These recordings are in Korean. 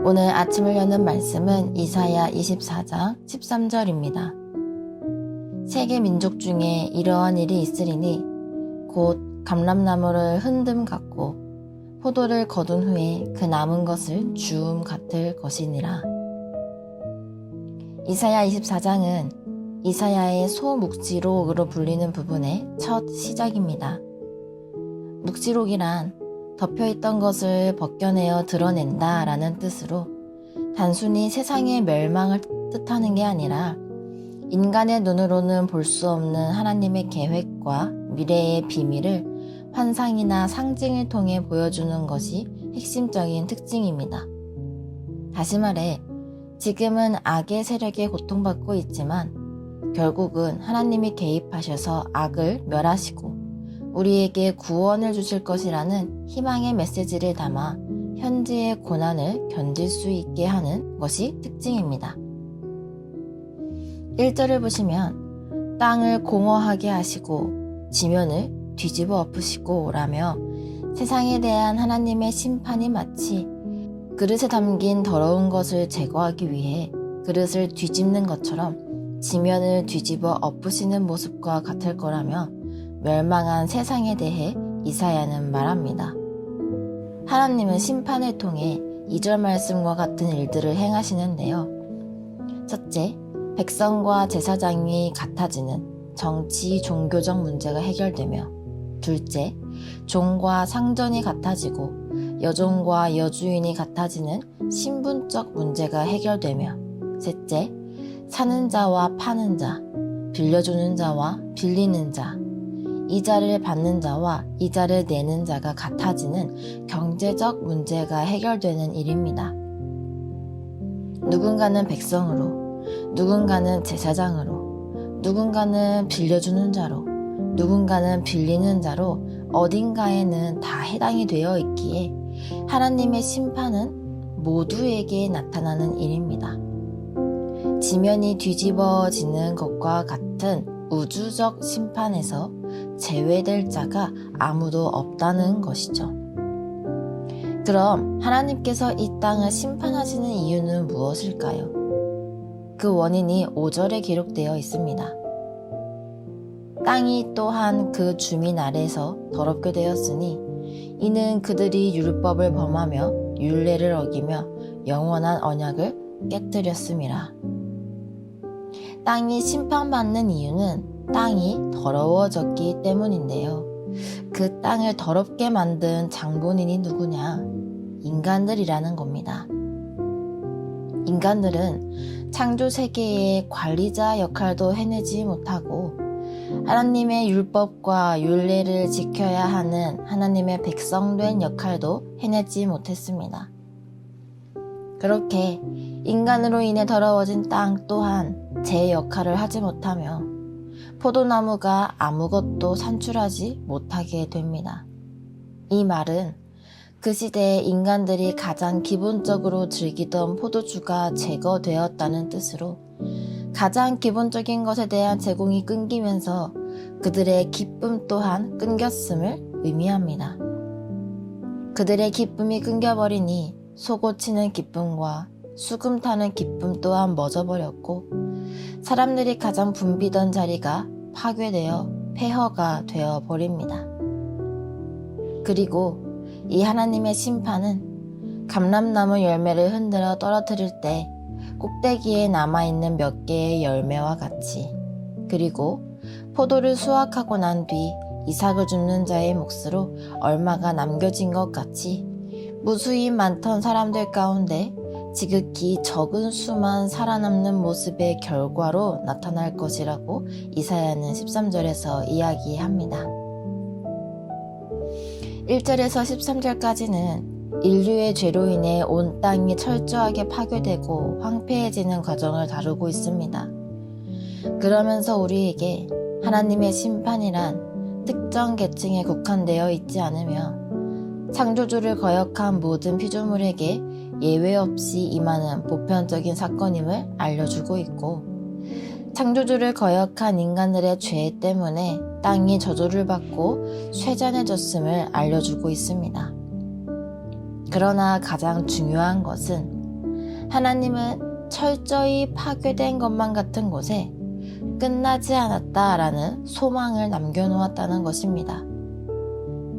오늘 아침을 여는 말씀은 이사야 24장 13절입니다. 세계 민족 중에 이러한 일이 있으리니 곧 감람나무를 흔듦 같고 포도를 거둔 후에 그 남은 것을 주움 같을 것이니라. 이사야 24장은 이사야의 소묵지록으로 불리는 부분의 첫 시작입니다. 묵지록이란 덮여있던 것을 벗겨내어 드러낸다 라는 뜻으로 단순히 세상의 멸망을 뜻하는 게 아니라 인간의 눈으로는 볼 수 없는 하나님의 계획과 미래의 비밀을 환상이나 상징을 통해 보여주는 것이 핵심적인 특징입니다. 다시 말해, 지금은 악의 세력에 고통받고 있지만 결국은 하나님이 개입하셔서 악을 멸하시고 우리에게 구원을 주실 것이라는 희망의 메시지를 담아 현재의 고난을 견딜 수 있게 하는 것이 특징입니다. 1절을 보시면 땅을 공허하게 하시고 지면을 뒤집어 엎으시고 라며 세상에 대한 하나님의 심판이 마치 그릇에 담긴 더러운 것을 제거하기 위해 그릇을 뒤집는 것처럼 지면을 뒤집어 엎으시는 모습과 같을 거라며 멸망한 세상에 대해 이사야는 말합니다. 하나님은 심판을 통해 2절 말씀과 같은 일들을 행하시는데요. 첫째, 백성과 제사장이 같아지는 정치, 종교적 문제가 해결되며, 둘째, 종과 상전이 같아지고 여종과 여주인이 같아지는 신분적 문제가 해결되며, 셋째, 사는 자와 파는 자, 빌려주는 자와 빌리는 자, 이자를 받는 자와 이자를 내는 자가 같아지는 경제적 문제가 해결되는 일입니다. 누군가는 백성으로, 누군가는 제사장으로, 누군가는 빌려주는 자로, 누군가는 빌리는 자로 어딘가에는 다 해당이 되어 있기에 하나님의 심판은 모두에게 나타나는 일입니다. 지면이 뒤집어지는 것과 같은 우주적 심판에서 제외될 자가 아무도 없다는 것이죠. 그럼 하나님께서 이 땅을 심판하시는 이유는 무엇일까요? 그 원인이 5절에 기록되어 있습니다. 땅이 또한 그 주민 아래서 더럽게 되었으니 이는 그들이 율법을 범하며 율례를 어기며 영원한 언약을 깨뜨렸음이라. 땅이 심판받는 이유는 땅이 더러워졌기 때문인데요. 그 땅을 더럽게 만든 장본인이 누구냐? 인간들이라는 겁니다. 인간들은 창조 세계의 관리자 역할도 해내지 못하고 하나님의 율법과 율례를 지켜야 하는 하나님의 백성된 역할도 해내지 못했습니다. 그렇게 인간으로 인해 더러워진 땅 또한 제 역할을 하지 못하며 포도나무가 아무것도 산출하지 못하게 됩니다. 이 말은 그 시대에 인간들이 가장 기본적으로 즐기던 포도주가 제거되었다는 뜻으로 가장 기본적인 것에 대한 제공이 끊기면서 그들의 기쁨 또한 끊겼음을 의미합니다. 그들의 기쁨이 끊겨버리니 속옷치는 기쁨과 수금 타는 기쁨 또한 멎어버렸고 사람들이 가장 붐비던 자리가 파괴되어 폐허가 되어버립니다. 그리고 이 하나님의 심판은 감람나무 열매를 흔들어 떨어뜨릴 때 꼭대기에 남아있는 몇 개의 열매와 같이, 그리고 포도를 수확하고 난 뒤 이삭을 줍는 자의 몫으로 얼마가 남겨진 것 같이 무수히 많던 사람들 가운데 지극히 적은 수만 살아남는 모습의 결과로 나타날 것이라고 이사야는 13절에서 이야기합니다. 1절에서 13절까지는 인류의 죄로 인해 온 땅이 철저하게 파괴되고 황폐해지는 과정을 다루고 있습니다. 그러면서 우리에게 하나님의 심판이란 특정 계층에 국한되어 있지 않으며 창조주를 거역한 모든 피조물에게 예외 없이 임하는 보편적인 사건임을 알려주고 있고, 창조주를 거역한 인간들의 죄 때문에 땅이 저주를 받고 쇠잔해졌음을 알려주고 있습니다. 그러나 가장 중요한 것은 하나님은 철저히 파괴된 것만 같은 곳에 끝나지 않았다라는 소망을 남겨놓았다는 것입니다.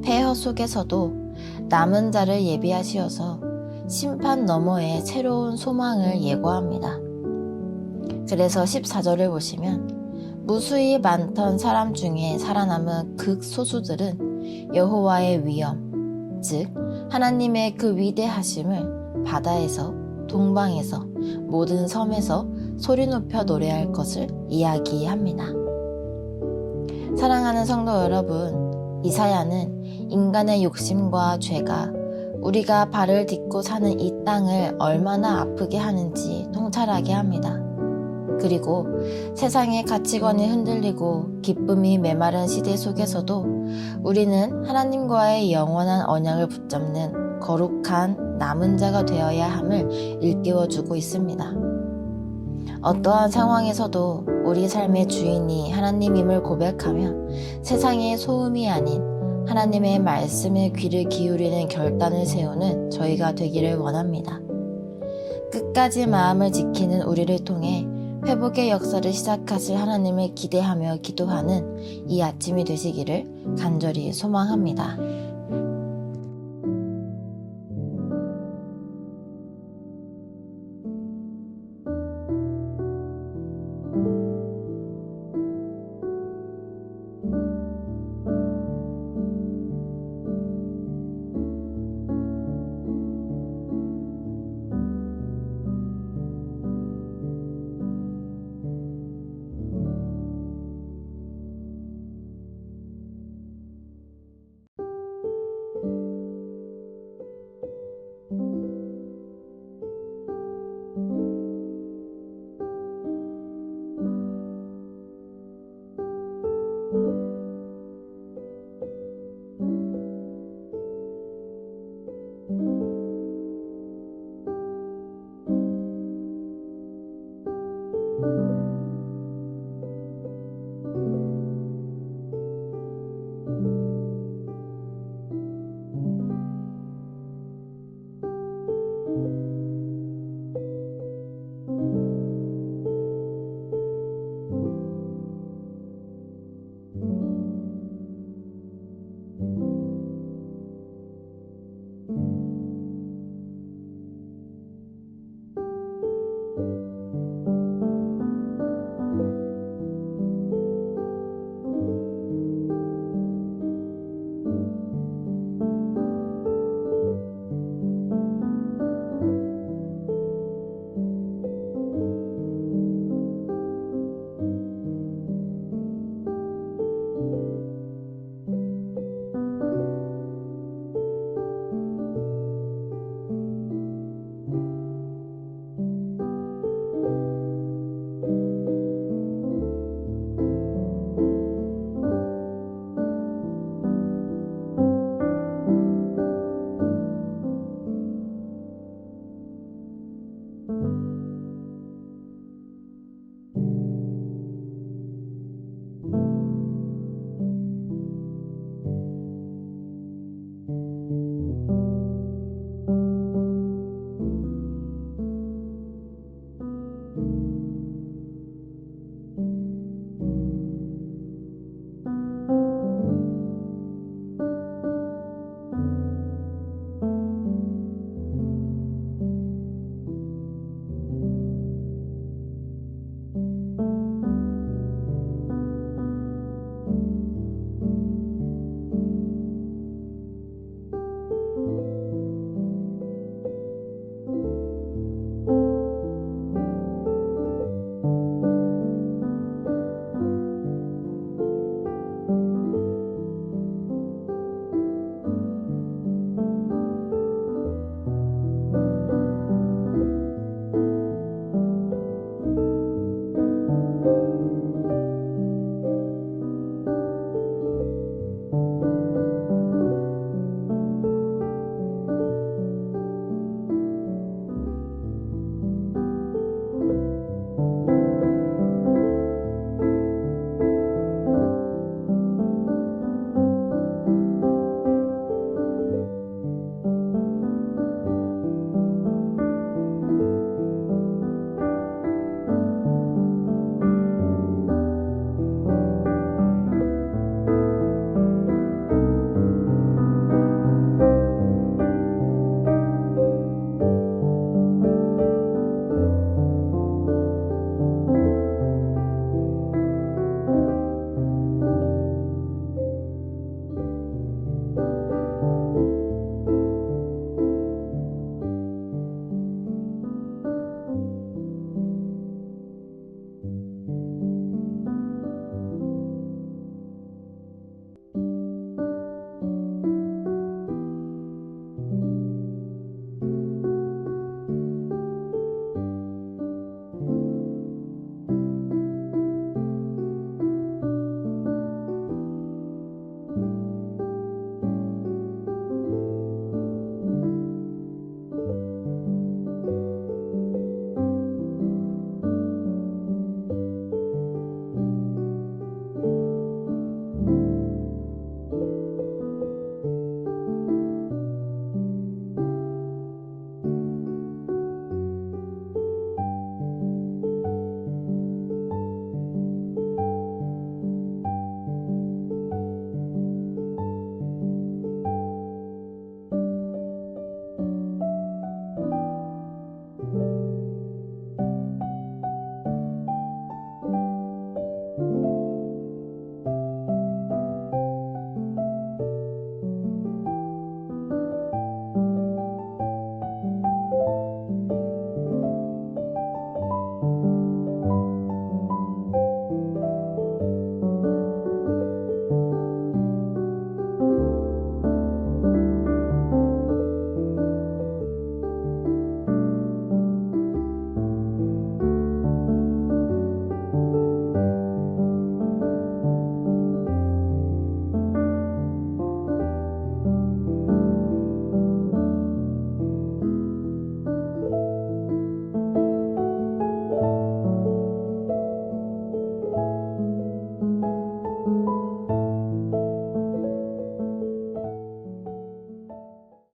폐허 속에서도 남은 자를 예비하시어서 심판 너머에 새로운 소망을 예고합니다. 그래서 14절을 보시면 무수히 많던 사람 중에 살아남은 극소수들은 여호와의 위엄, 즉 하나님의 그 위대하심을 바다에서, 동방에서, 모든 섬에서 소리 높여 노래할 것을 이야기합니다. 사랑하는 성도 여러분, 이사야는 인간의 욕심과 죄가 우리가 발을 딛고 사는 이 땅을 얼마나 아프게 하는지 통찰하게 합니다. 그리고 세상의 가치관이 흔들리고 기쁨이 메마른 시대 속에서도 우리는 하나님과의 영원한 언약을 붙잡는 거룩한 남은 자가 되어야 함을 일깨워주고 있습니다. 어떠한 상황에서도 우리 삶의 주인이 하나님임을 고백하며 세상의 소음이 아닌 하나님의 말씀에 귀를 기울이는 결단을 세우는 저희가 되기를 원합니다. 끝까지 마음을 지키는 우리를 통해 회복의 역사를 시작하실 하나님을 기대하며 기도하는 이 아침이 되시기를 간절히 소망합니다.